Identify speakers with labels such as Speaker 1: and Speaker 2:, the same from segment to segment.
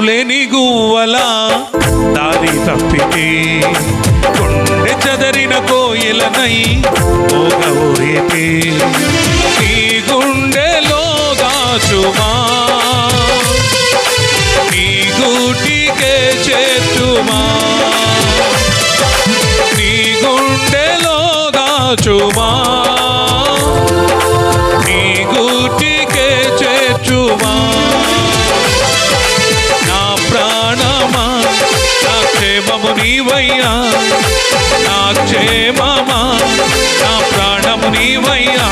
Speaker 1: గూడులేని గువ్వలా దారి తప్పితే కొండె చదరిన కోయిలనై మోగవోయితే నీ గుండెలో దాచుమా నీ గూటికే చేర్చుమా నీ గుండెలో దాచుమా నీ గూటికే చేర్చుమా నా ప్రాణమా నా క్షేమము నీవయ్యా నా క్షేమమా నా ప్రాణము నీవయ్యా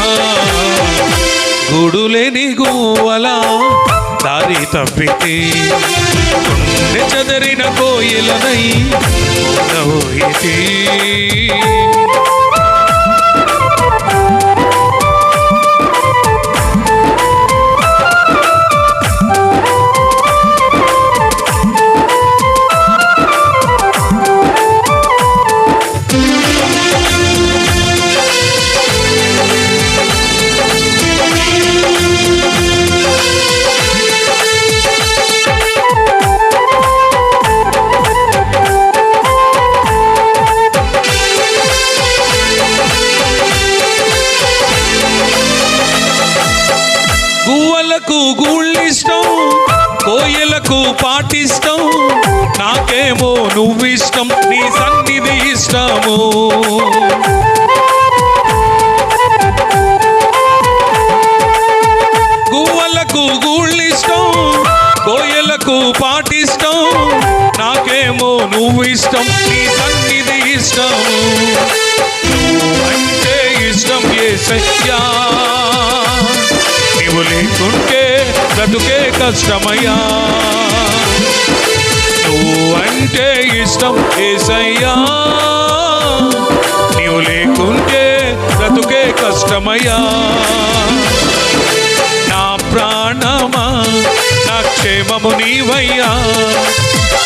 Speaker 1: గూడులేని గువ్వలా దారి తప్పితే గుండె చదరిన కోయిలనై మోగవోయితే గువ్వలకు గూళ్ళిష్టం కోయలకు పాటిష్టం నాకేమో నువ్విష్టం నీ సన్నిధి ఇష్టము గువ్వలకు గూళ్ళిష్టం కోయలకు పాటిష్టం నాకేమో నువ్విష్టం నీ సన్నిధి ఇష్టం నువ్వంటే ఇష్టం యేసయ్యా నీవు లేకుంటే బ్రతుకే కష్టమయ్యా నువ్వంటే ఇష్టం యేసయ్యా నీవు లేకుంటే బ్రతుకే కష్టమయ్యా నా ప్రాణమా నా క్షేమము నీవయ్యా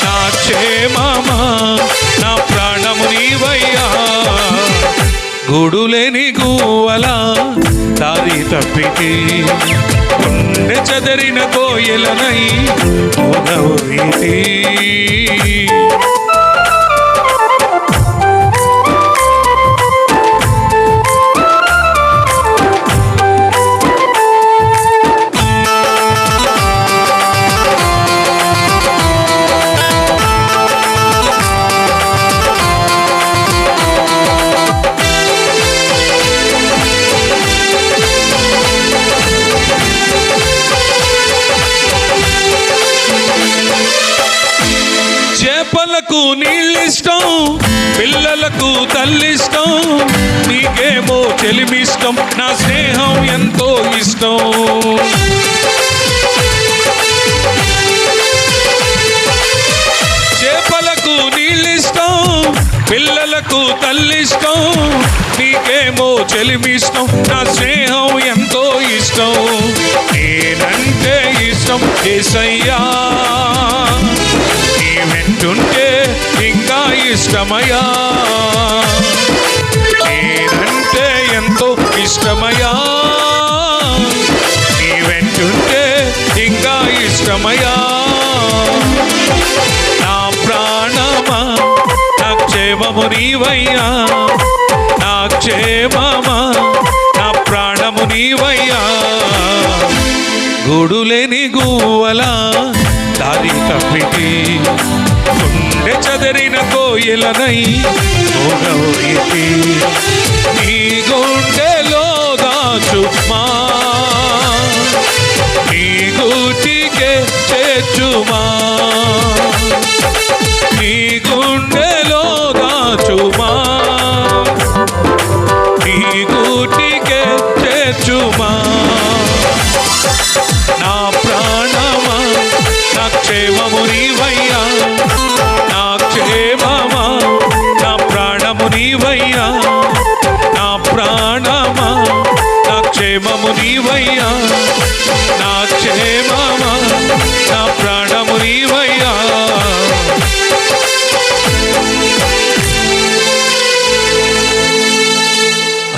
Speaker 1: నా క్షేమమా నా ప్రాణము నీవయ్యా గూడులేని గువ్వలా దారి తప్పితే గుండె చదరిన కోయిలనై మోగవోయితే చేపలకు నీళ్ళిష్టం పిల్లలకు తల్లిష్టం నీకేమో చెలిమిష్టం నా స్నేహం ఎంతో ఇష్టం చేపలకు నీళ్ళిష్టం పిల్లలకు తల్లిష్టం నీకేమో చెలిమిష్టం నా స్నేహం ఎంతో ఇష్టం నేనంటే ఇష్టం యేసయ్యా వెంటుంటే ఇంకా ఇష్టమయ్యా నేనంటే ఎంతో ఇష్టమయ్యా నీ వెంటుంటే ఇంకా ఇష్టమయ్యా నా ప్రాణమా నా క్షేమము నీవయ్యా నా క్షేమమా నా ప్రాణము నీవయ్యా గూడులేని గువ్వలా దారి తప్పితే గుండె చదరిన కోయిలనై మోగవోయితే నీ గుండెలో దాచుమా నీ గూటికే చేర్చుమా నీ గుండెలో దాచుమా నీ గూటికే చేర్చుమా నా ప్రాణమా నా క్షేమము నీవయ్యా నా క్షేమమా నా ప్రాణము నీవయ్యా నా ప్రాణమా నా క్షేమము నీవయ్యా నా క్షేమమా నా ప్రాణము నీవయ్యా